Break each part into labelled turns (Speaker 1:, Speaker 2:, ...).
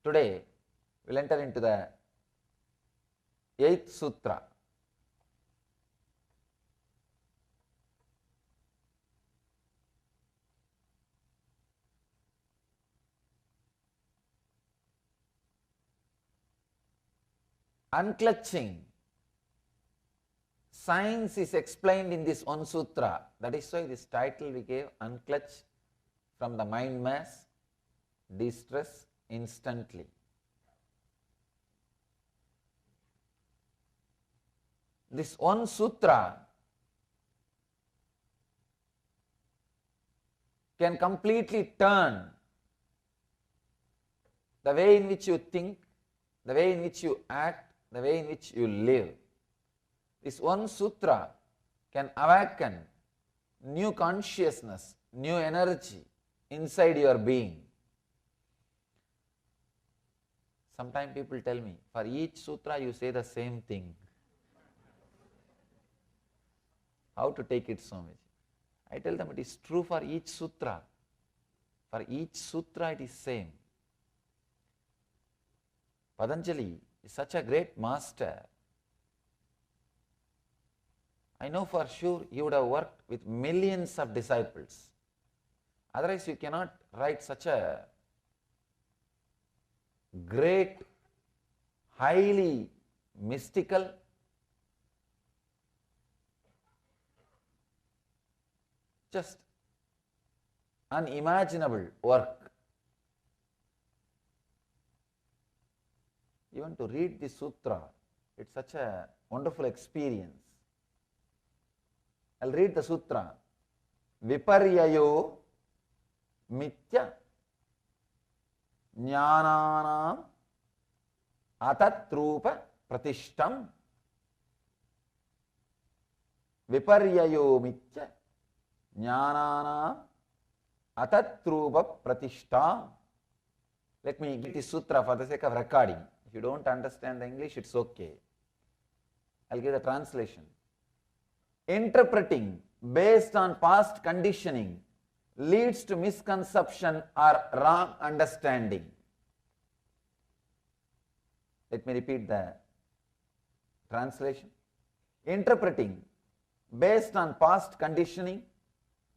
Speaker 1: Today, we will enter into the 8th Sutra. Unclutching. Science is explained in this one sutra. That is why this title we gave, Unclutch from the mind mass, distress instantly. This one sutra can completely turn the way in which you think, the way in which you act, the way in which you live. This one sutra can awaken new consciousness, new energy inside your being. Sometimes people tell me, for each sutra you say the same thing. How to take it, Swamiji? I tell them it is true for each sutra. For each sutra it is same. Patanjali is such a great master. I know for sure he would have worked with millions of disciples. Otherwise you cannot write such a great, highly mystical, just unimaginable work. Even to read the sutra, it's such a wonderful experience. I'll read the sutra. Viparyayo mitya jnananam atatrupa pratishtam. Viparyayo mitya jnananam atatrupa pratishtam. Let me get the sutra for the sake of recording. If you don't understand the English, it's okay. I'll give the translation. Interpreting based on past conditioning leads to misconception or wrong understanding. Let me repeat the translation. Interpreting based on past conditioning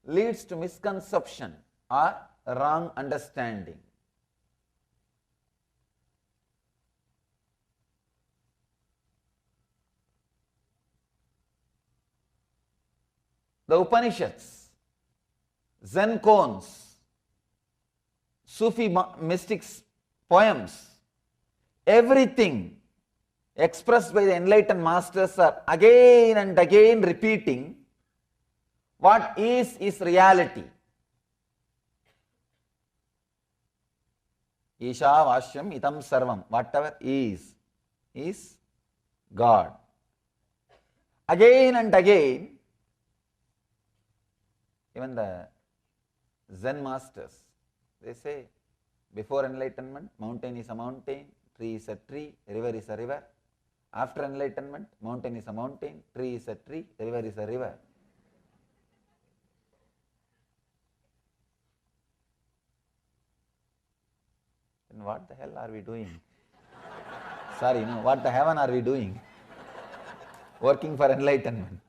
Speaker 1: leads to misconception or wrong understanding. The Upanishads, Zen koans, Sufi mystics' poems, everything expressed by the enlightened masters are again and again repeating what is reality. Isha Vashyam Itam Sarvam, whatever is God. Again and again, even the Zen masters, they say, before enlightenment, mountain is a mountain, tree is a tree, river is a river. After enlightenment, mountain is a mountain, tree is a tree, river is a river. Then what the hell are we doing? Sorry, no, what the heaven are we doing? Working for enlightenment.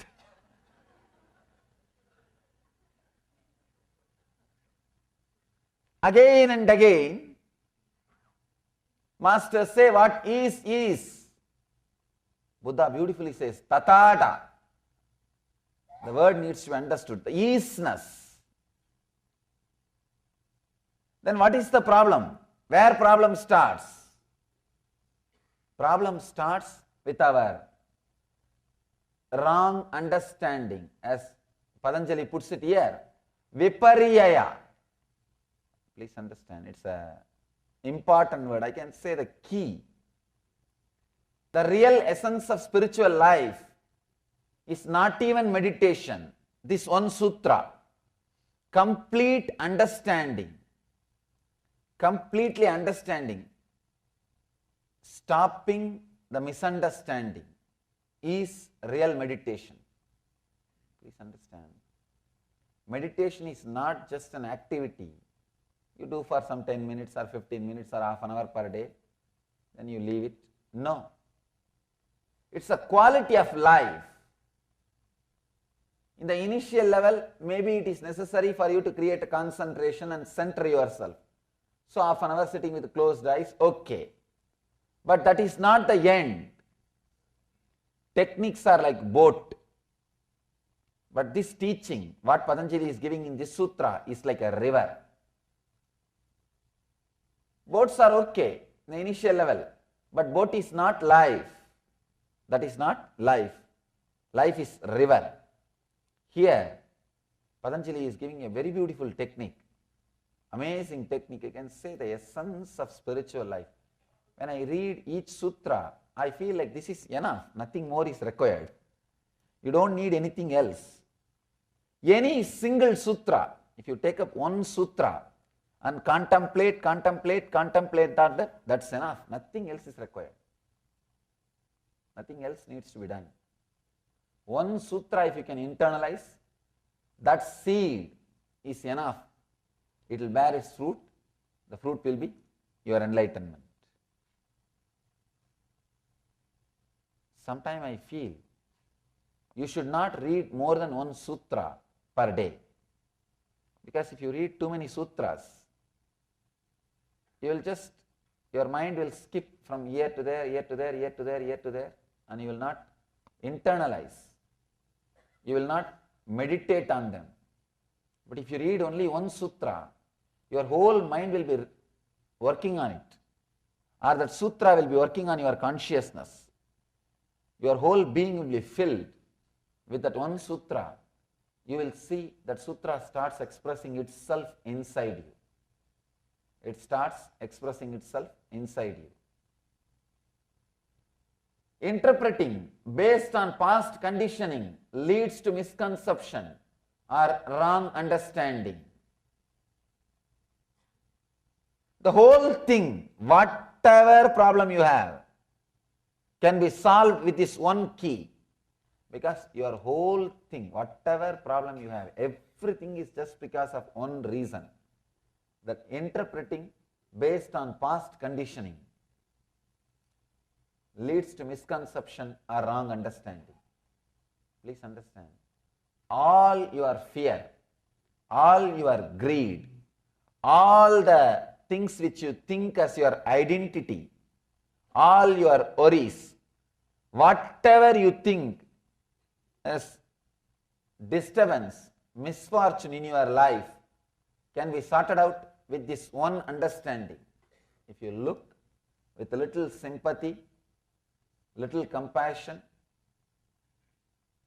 Speaker 1: Again and again, masters say what is. Buddha beautifully says, tatata. The word needs to be understood, the isness. Then what is the problem? Where problem starts? Problem starts with our wrong understanding, as Patanjali puts it here, viparyaya. Please understand, it's an important word. I can say the key. The real essence of spiritual life is not even meditation. This one sutra, complete understanding, completely understanding, stopping the misunderstanding is real meditation. Please understand. Meditation is not just an activity. You do for some 10 minutes or 15 minutes or half an hour per day, then you leave it. No. It's a quality of life. In the initial level, maybe it is necessary for you to create a concentration and center yourself. So half an hour sitting with closed eyes, okay. But that is not the end. Techniques are like boat. But this teaching, what Patanjali is giving in this sutra, is like a river. Boats are okay in the initial level, but boat is not life. That is not life. Life is river. Here, Patanjali is giving a very beautiful technique, amazing technique. You can say the essence of spiritual life. When I read each sutra, I feel like this is enough, nothing more is required. You don't need anything else. Any single sutra, if you take up one sutra and contemplate that's enough. Nothing else is required. Nothing else needs to be done. One sutra, if you can internalize, that seed is enough. It will bear its fruit. The fruit will be your enlightenment. Sometimes I feel you should not read more than one sutra per day. Because if you read too many sutras, your mind will skip from here to there, here to there, here to there, here to there, and you will not internalize. You will not meditate on them. But if you read only one sutra, your whole mind will be working on it. Or that sutra will be working on your consciousness. Your whole being will be filled with that one sutra. You will see that sutra starts expressing itself inside you. It starts expressing itself inside you. Interpreting based on past conditioning leads to misconception or wrong understanding. The whole thing, whatever problem you have, can be solved with this one key. Because your whole thing, whatever problem you have, everything is just because of one reason. That interpreting based on past conditioning leads to misconception or wrong understanding. Please understand. All your fear, all your greed, all the things which you think as your identity, all your worries, whatever you think as disturbance, misfortune in your life, can be sorted out with this one understanding. If you look with a little sympathy, little compassion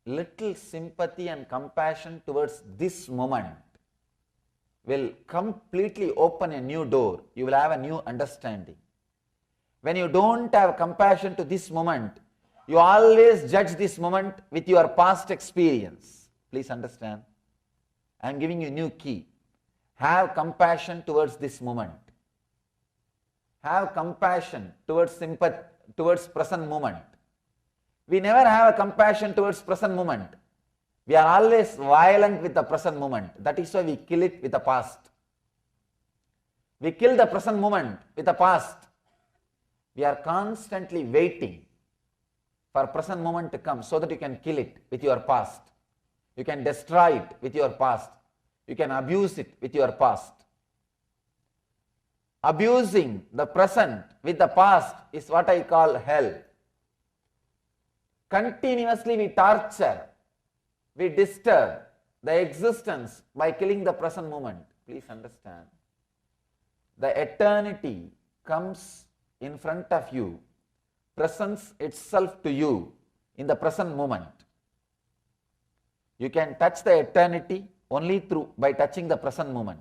Speaker 1: and compassion towards this moment will completely open a new door. You will have a new understanding. When you don't have compassion to this moment, you always judge this moment with your past experience. Please understand. I am giving you a new key. Have compassion towards this moment. Have compassion towards sympathy, towards present moment. We never have a compassion towards present moment. We are always violent with the present moment. That is why we kill it with the past. We kill the present moment with the past. We are constantly waiting for present moment to come so that you can kill it with your past. You can destroy it with your past. You can abuse it with your past. Abusing the present with the past is what I call hell. Continuously we torture, we disturb the existence by killing the present moment. Please understand. The eternity comes in front of you, presents itself to you in the present moment. You can touch the eternity only by touching the present moment.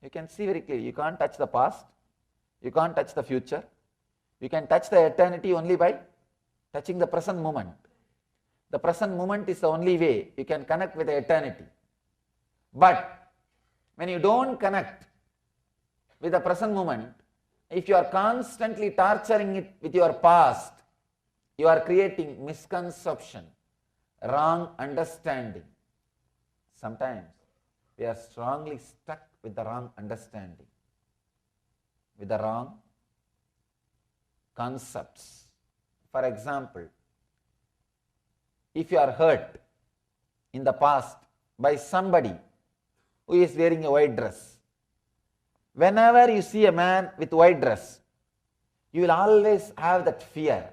Speaker 1: You can see very clearly, you can't touch the past, you can't touch the future. You can touch the eternity only by touching the present moment. The present moment is the only way you can connect with the eternity. But when you don't connect with the present moment, if you are constantly torturing it with your past, you are creating misconception, wrong understanding. Sometimes we are strongly stuck with the wrong understanding. with the wrong concepts. For example, if you are hurt in the past by somebody who is wearing a white dress, whenever you see a man with white dress, you will always have that fear,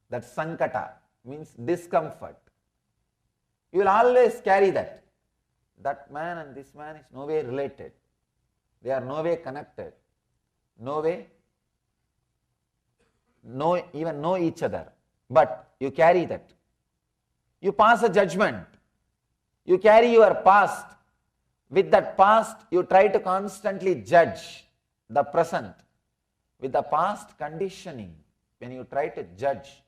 Speaker 1: that sankata, means discomfort. You will always carry that. That man and this man is no way related. They are no way connected. No way even know each other. But you carry that. You pass a judgment. You carry your past. With that past, you try to constantly judge the present. With the past conditioning, when you try to judge,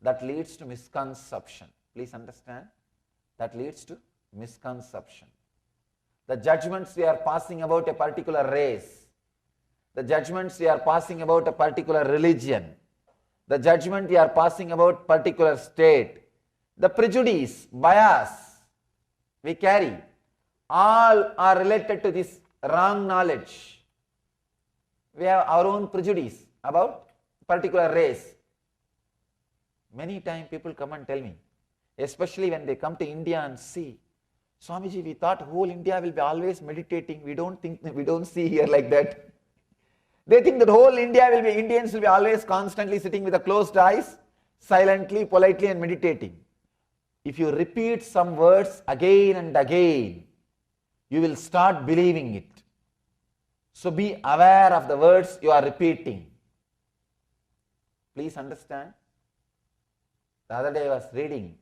Speaker 1: that leads to misconception. Please understand, that leads to misconception. The judgments we are passing about a particular race, the judgments we are passing about a particular religion, the judgment we are passing about particular state, the prejudice, bias we carry, all are related to this wrong knowledge. We have our own prejudice about particular race. Many times people come and tell me, especially when they come to India and see, Swamiji, we thought whole India will be always meditating. We don't see here like that. They think that whole Indians will be always constantly sitting with the closed eyes, silently, politely and meditating. If you repeat some words again and again, you will start believing it. So be aware of the words you are repeating. Please understand. The other day I was reading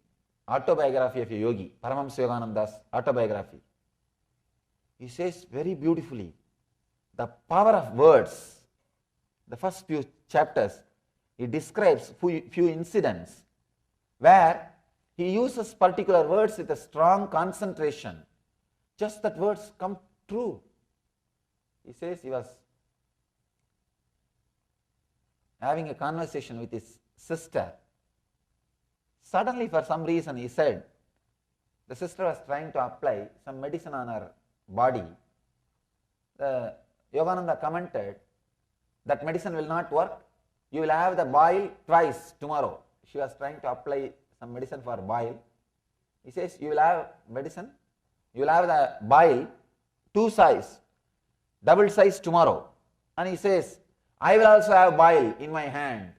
Speaker 1: autobiography of a yogi, Paramahamsa Yogananda's autobiography. He says very beautifully, the power of words. The first few chapters, he describes few incidents where he uses particular words with a strong concentration. Just that words come true. He says he was having a conversation with his sister. Suddenly, for some reason, he said, the sister was trying to apply some medicine on her body. The Yogananda commented, that medicine will not work. You will have the boil twice tomorrow. She was trying to apply some medicine for boil. He says, you will have medicine, you will have the boil, double size tomorrow. And he says, I will also have boil in my hand.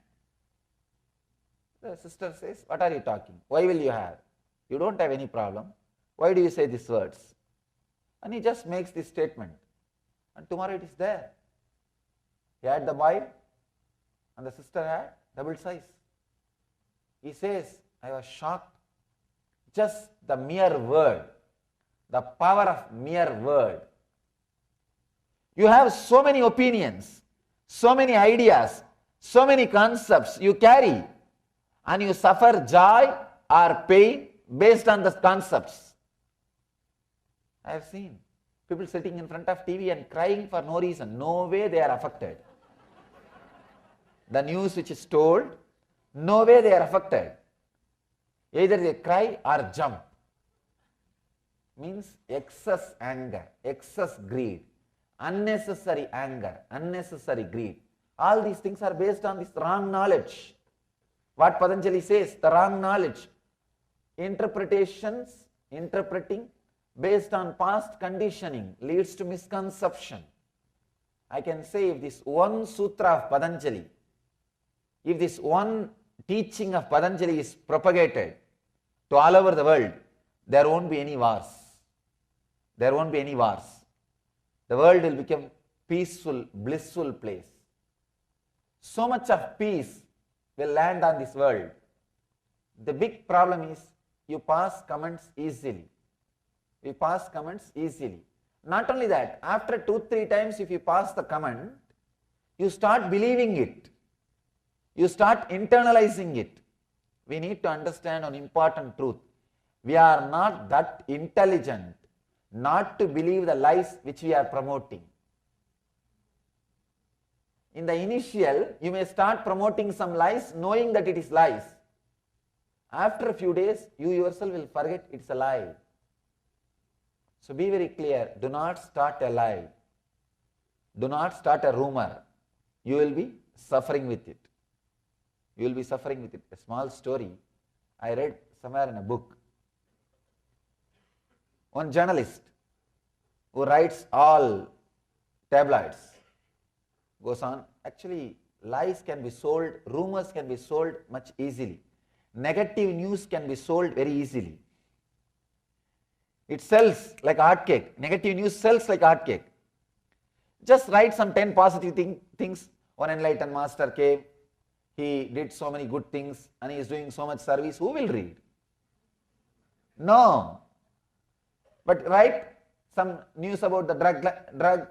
Speaker 1: The sister says, what are you talking? Why will you have? You don't have any problem. Why do you say these words? And he just makes this statement. And tomorrow it is there. He had the boil and the sister had double size. He says, I was shocked. Just the mere word, the power of mere word. You have so many opinions, so many ideas, so many concepts you carry, and you suffer joy or pain based on the concepts. I have seen people sitting in front of TV and crying for no reason. No way they are affected. The news which is told, no way they are affected. Either they cry or jump. Means excess anger, excess greed, unnecessary anger, unnecessary greed. All these things are based on this wrong knowledge. What Patanjali says, the wrong knowledge. Interpreting based on past conditioning leads to misconception. I can say if this one sutra of Patanjali, if this one teaching of Patanjali is propagated to all over the world, there won't be any wars. There won't be any wars. The world will become peaceful, blissful place. So much of peace will land on this world. The big problem is you pass comments easily. We pass comments easily. Not only that, after 2-3 times if you pass the comment, you start believing it. You start internalizing it. We need to understand an important truth. We are not that intelligent not to believe the lies which we are promoting. In the initial, you may start promoting some lies knowing that it is lies. After a few days, you yourself will forget it's a lie. So be very clear, do not start a lie. Do not start a rumor. you will be suffering with it. You will be suffering with it. A small story I read somewhere in a book. One journalist who writes all tabloids goes on, actually lies can be sold, rumors can be sold much easily. Negative news can be sold very easily. It sells like hotcake. Negative news sells like hotcake. Just write some 10 positive things. One enlightened master came, he did so many good things and he is doing so much service. Who will read? No. But write some news about the drug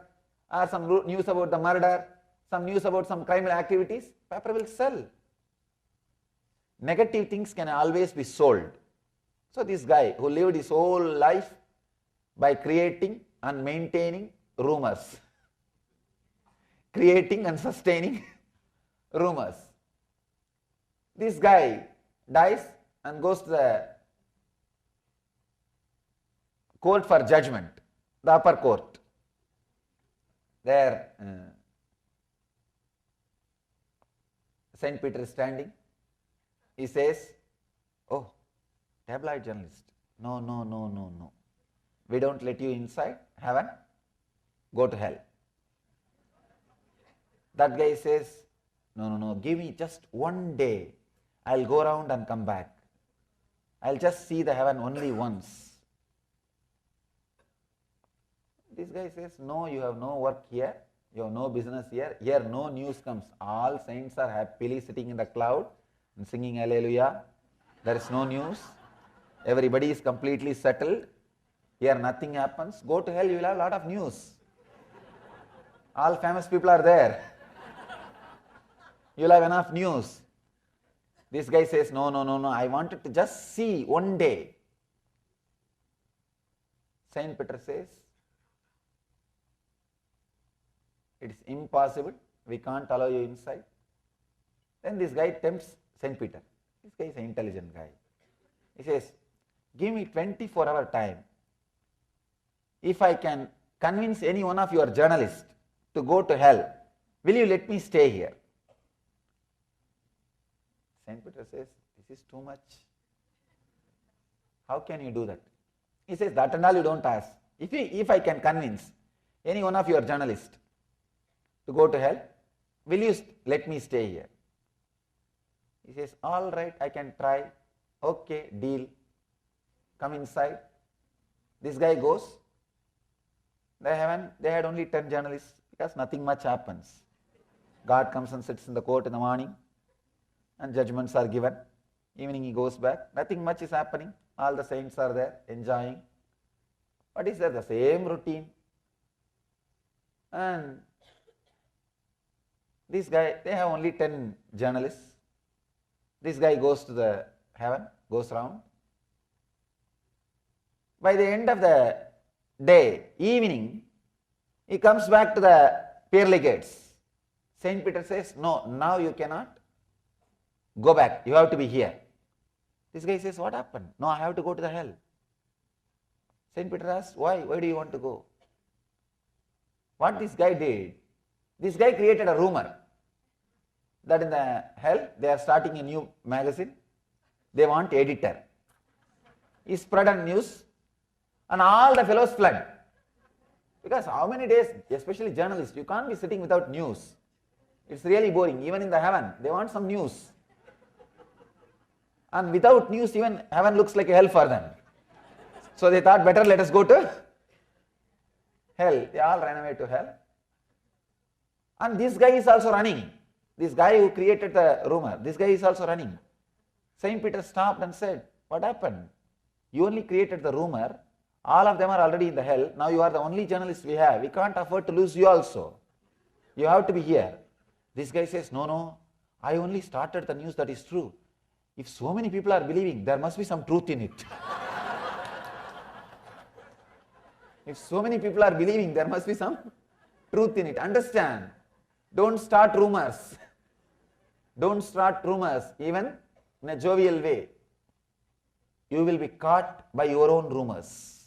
Speaker 1: or some news about the murder, some news about some criminal activities, paper will sell. Negative things can always be sold. So this guy who lived his whole life by creating and maintaining rumors, creating and sustaining rumors. This guy dies and goes to the court for judgment, the upper court. There Saint Peter is standing. He says, oh, tabloid journalist, no. We don't let you inside heaven, go to hell. That guy says, no, give me just one day. I'll go around and come back. I'll just see the heaven only once. This guy says, no, you have no work here. You have no business here. Here no news comes. All saints are happily sitting in the cloud and singing hallelujah. There is no news. Everybody is completely settled. Here nothing happens. Go to hell, you will have a lot of news. All famous people are there. You will have enough news. This guy says, no, I wanted to just see one day. Saint Peter says, it is impossible. We can't allow you inside. Then this guy tempts Saint Peter. This guy is an intelligent guy. He says, give me 24-hour time. If I can convince any one of your journalists to go to hell, will you let me stay here? Saint Peter says, this is too much. How can you do that? He says, that and all you don't ask. If I can convince any one of your journalists to go to hell, will you let me stay here? He says, all right, I can try. Okay, deal. Come inside. This guy goes. They had only 10 journalists because nothing much happens. God comes and sits in the court in the morning and judgments are given. Evening he goes back. Nothing much is happening. All the saints are there enjoying. What is that? The same routine. And this guy, they have only 10 journalists. This guy goes to the heaven, goes round. By the end of the day, evening, he comes back to the pearly gates. Saint Peter says, no, now you cannot go back. You have to be here. This guy says, what happened? No, I have to go to the hell. Saint Peter asks, why? Why do you want to go? What this guy did, this guy created a rumor that in the hell they are starting a new magazine. They want editor. He spread a news and all the fellows fled. Because how many days, especially journalists, you can't be sitting without news. It's really boring. Even in the heaven, they want some news. And without news, even heaven looks like a hell for them. So they thought, better let us go to hell. They all ran away to hell. And this guy is also running. This guy who created the rumor, this guy is also running. Saint Peter stopped and said, what happened? You only created the rumor. All of them are already in the hell. Now you are the only journalist we have. We can't afford to lose you also. You have to be here. This guy says, no, I only started the news that is true. If so many people are believing, there must be some truth in it. If so many people are believing, there must be some truth in it. Understand? Don't start rumors. Don't start rumors, even in a jovial way. You will be caught by your own rumors.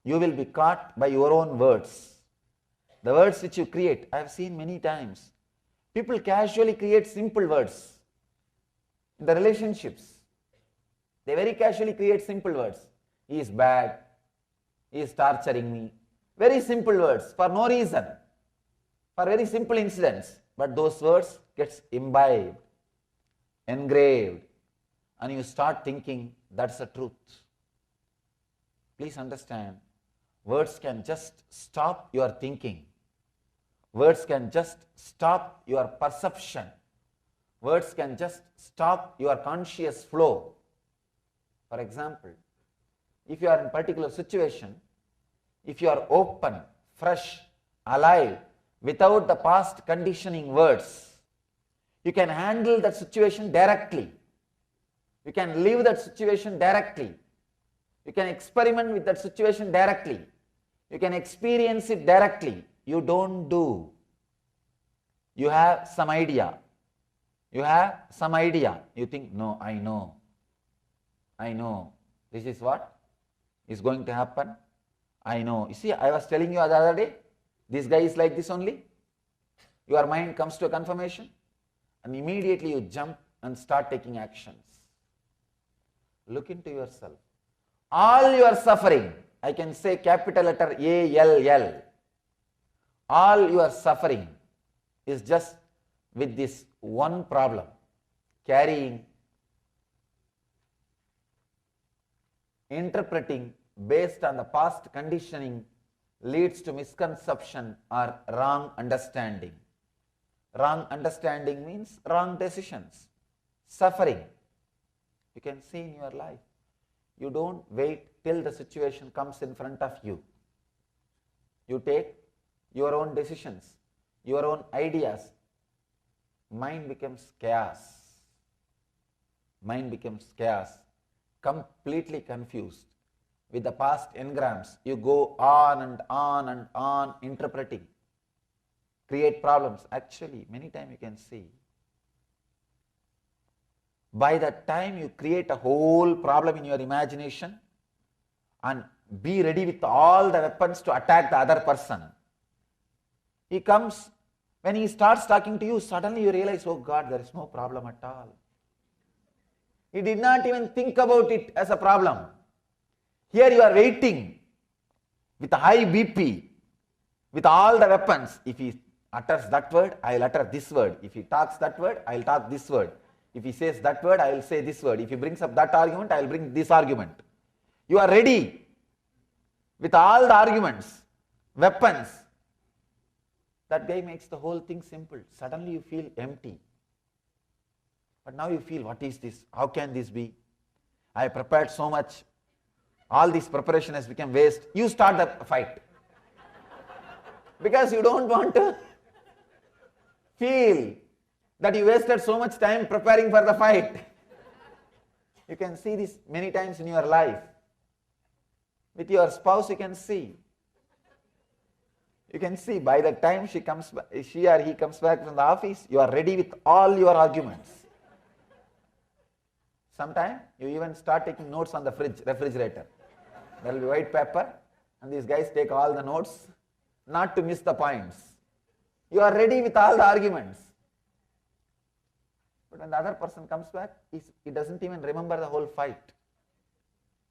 Speaker 1: You will be caught by your own words. The words which you create, I have seen many times. People casually create simple words. In the relationships, they very casually create simple words. He is bad. He is torturing me. Very simple words for no reason. For very simple incidents. But those words gets imbibed, engraved, and you start thinking that's the truth. Please understand, words can just stop your thinking. Words can just stop your perception. Words can just stop your conscious flow. For example, if you are in a particular situation, if you are open, fresh, alive, without the past conditioning words, you can handle that situation directly. You can live that situation directly. You can experiment with that situation directly. You can experience it directly. You don't do. You have some idea. You have some idea. You think, no, I know. I know. This is what is going to happen. I know. You see, I was telling you the other day, this guy is like this only. Your mind comes to a confirmation and immediately you jump and start taking actions. Look into yourself. All your suffering, I can say capital letter ALL, all your suffering is just with this one problem, carrying, interpreting based on the past conditioning leads to misconception or wrong understanding. Wrong understanding means wrong decisions. Suffering, you can see in your life. You don't wait till the situation comes in front of you. You take your own decisions, your own ideas. Mind becomes chaos. Mind becomes chaos, completely confused. With the past engrams, you go on and on and on interpreting, create problems. Actually, many times you can see, by the time you create a whole problem in your imagination and be ready with all the weapons to attack the other person, he comes, when he starts talking to you, suddenly you realize, oh God, there is no problem at all. He did not even think about it as a problem. Here you are waiting with a high BP, with all the weapons. If he utters that word, I will utter this word. If he talks that word, I will talk this word. If he says that word, I will say this word. If he brings up that argument, I will bring this argument. You are ready with all the arguments, weapons. That guy makes the whole thing simple. Suddenly you feel empty. But now you feel, what is this? How can this be? I prepared so much. All this preparation has become waste. You start the fight. Because you don't want to feel that you wasted so much time preparing for the fight. You can see this many times in your life. With your spouse, you can see. You can see by the time she or he comes back from the office, you are ready with all your arguments. Sometimes you even start taking notes on the refrigerator. There will be white paper, and these guys take all the notes, not to miss the points. You are ready with all the arguments. But when the other person comes back, he doesn't even remember the whole fight.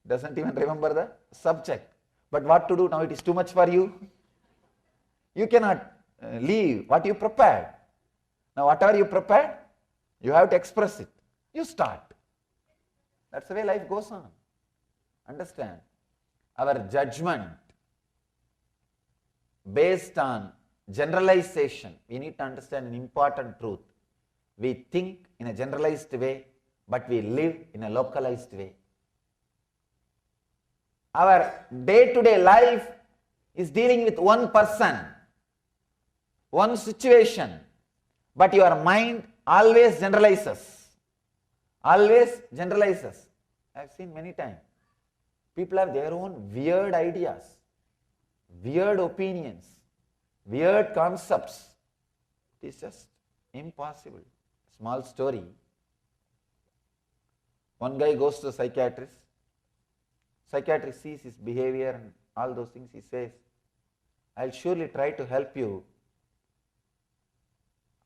Speaker 1: Doesn't even remember the subject. But what to do now? It is too much for you. You cannot leave what you prepared. Now whatever you prepared, you have to express it. You start. That's the way life goes on. Understand? Our judgment based on generalization, we need to understand an important truth. We think in a generalized way, but we live in a localized way. Our day-to-day life is dealing with one person, one situation, but your mind always generalizes. Always generalizes. I have seen many times. People have their own weird ideas, weird opinions, weird concepts. It is just impossible. Small story. One guy goes to a psychiatrist. Psychiatrist sees his behavior and all those things. He says, I'll surely try to help you.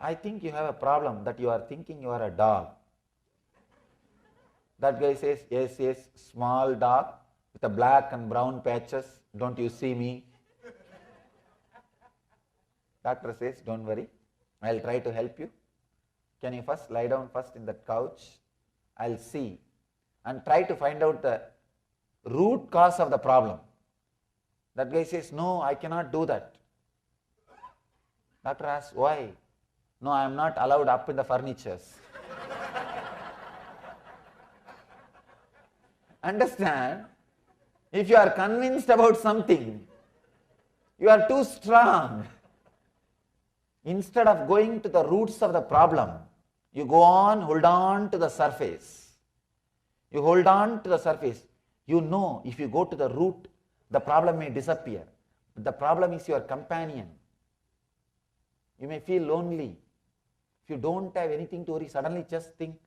Speaker 1: I think you have a problem that you are thinking you are a dog. That guy says, yes, yes, small dog with a black and brown patches. Don't you see me? Doctor says, don't worry, I'll try to help you. Can you first lie down first in that couch? I'll see and try to find out the root cause of the problem. That guy says, no, I cannot do that. Doctor asks, why? No, I am not allowed up in the furnitures. Understand? If you are convinced about something, you are too strong. Instead of going to the roots of the problem, you go on, hold on to the surface. You hold on to the surface. You know, if you go to the root, the problem may disappear. But the problem is your companion. You may feel lonely. If you don't have anything to worry, suddenly just think.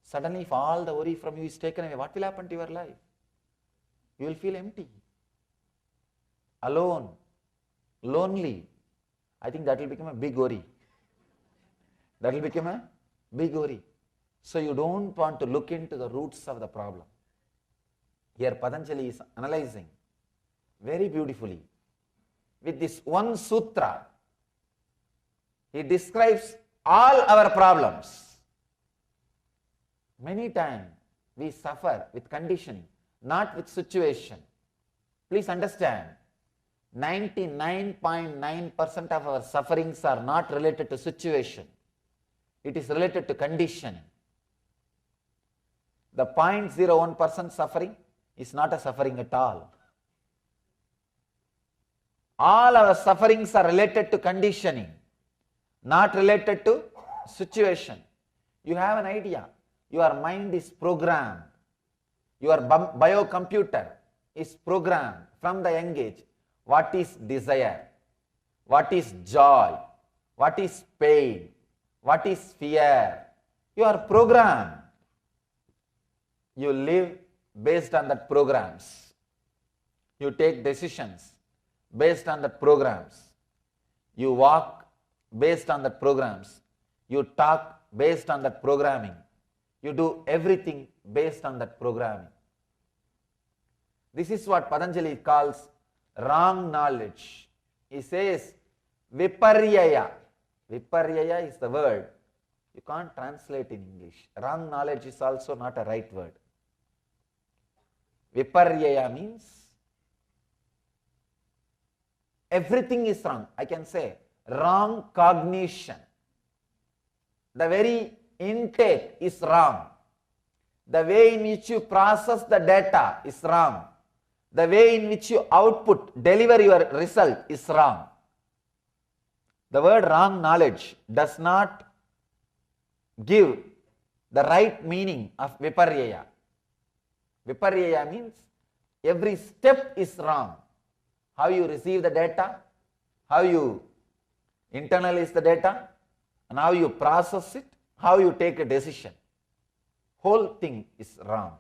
Speaker 1: Suddenly if all the worry from you is taken away, what will happen to your life? You will feel empty, alone, lonely. I think that will become a big worry. That will become a big worry. So you don't want to look into the roots of the problem. Here Patanjali is analyzing very beautifully. With this one sutra, he describes all our problems. Many times we suffer with conditioning, not with situation. Please understand, 99.9% of our sufferings are not related to situation. It is related to conditioning. The 0.01% suffering is not a suffering at all. All our sufferings are related to conditioning, not related to situation. You have an idea. Your mind is programmed. Your biocomputer is programmed from the young age. What is desire? What is joy? What is pain? What is fear? You are programmed. You live based on that programs. You take decisions based on that programs. You walk based on that programs. You talk based on that programming. You do everything based on that programming. This is what Patanjali calls wrong knowledge. He says viparyaya. Viparyaya is the word. You can't translate in English. Wrong knowledge is also not a right word. Viparyaya means everything is wrong. I can say wrong cognition. The very intake is wrong. The way in which you process the data is wrong. The way in which you output, deliver your result is wrong. The word wrong knowledge does not give the right meaning of viparyaya. Viparyaya means every step is wrong. How you receive the data, how you internalize the data, and how you process it, how you take a decision. Whole thing is wrong.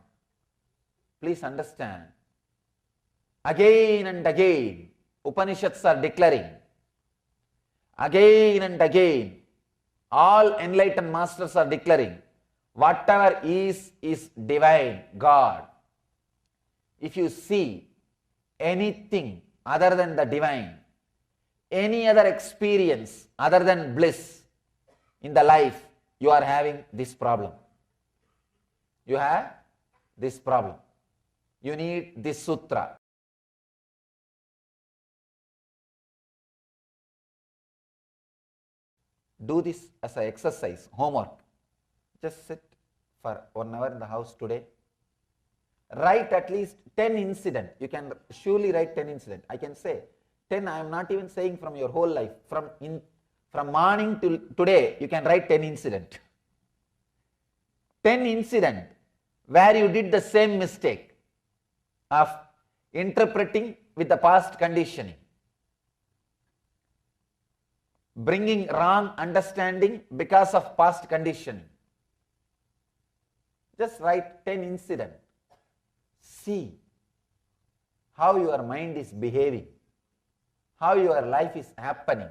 Speaker 1: Please understand. Again and again, Upanishads are declaring. Again and again, all enlightened masters are declaring, whatever is divine, God. If you see anything other than the divine, any other experience other than bliss in the life, you are having this problem. You have this problem. You need this sutra. Do this as an exercise, homework. Just sit for 1 hour in the house today. Write at least 10 incidents. You can surely write 10 incidents. I can say 10, I am not even saying from your whole life. From morning till today, you can write 10 incidents. 10 incidents where you did the same mistake of interpreting with the past conditioning, bringing wrong understanding because of past conditioning. Just write 10 incidents. See how your mind is behaving, how your life is happening.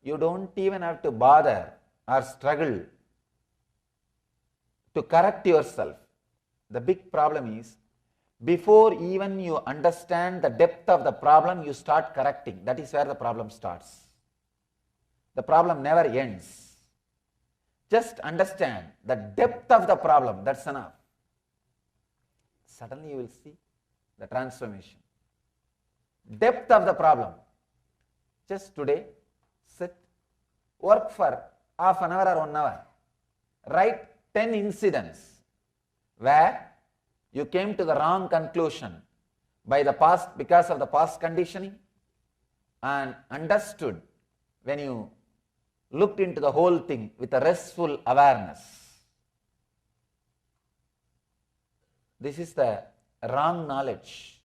Speaker 1: you don't even have to bother or struggle to correct yourself. The big problem is, before even you understand the depth of the problem, you start correcting. That is where the problem starts. The problem never ends. Just understand the depth of the problem, that's enough. Suddenly you will see the transformation. Depth of the problem. Just today, sit, work for half an hour or 1 hour. Write 10 incidents where you came to the wrong conclusion by the past, because of the past conditioning, and understood when you looked into the whole thing with a restful awareness. This is the wrong knowledge.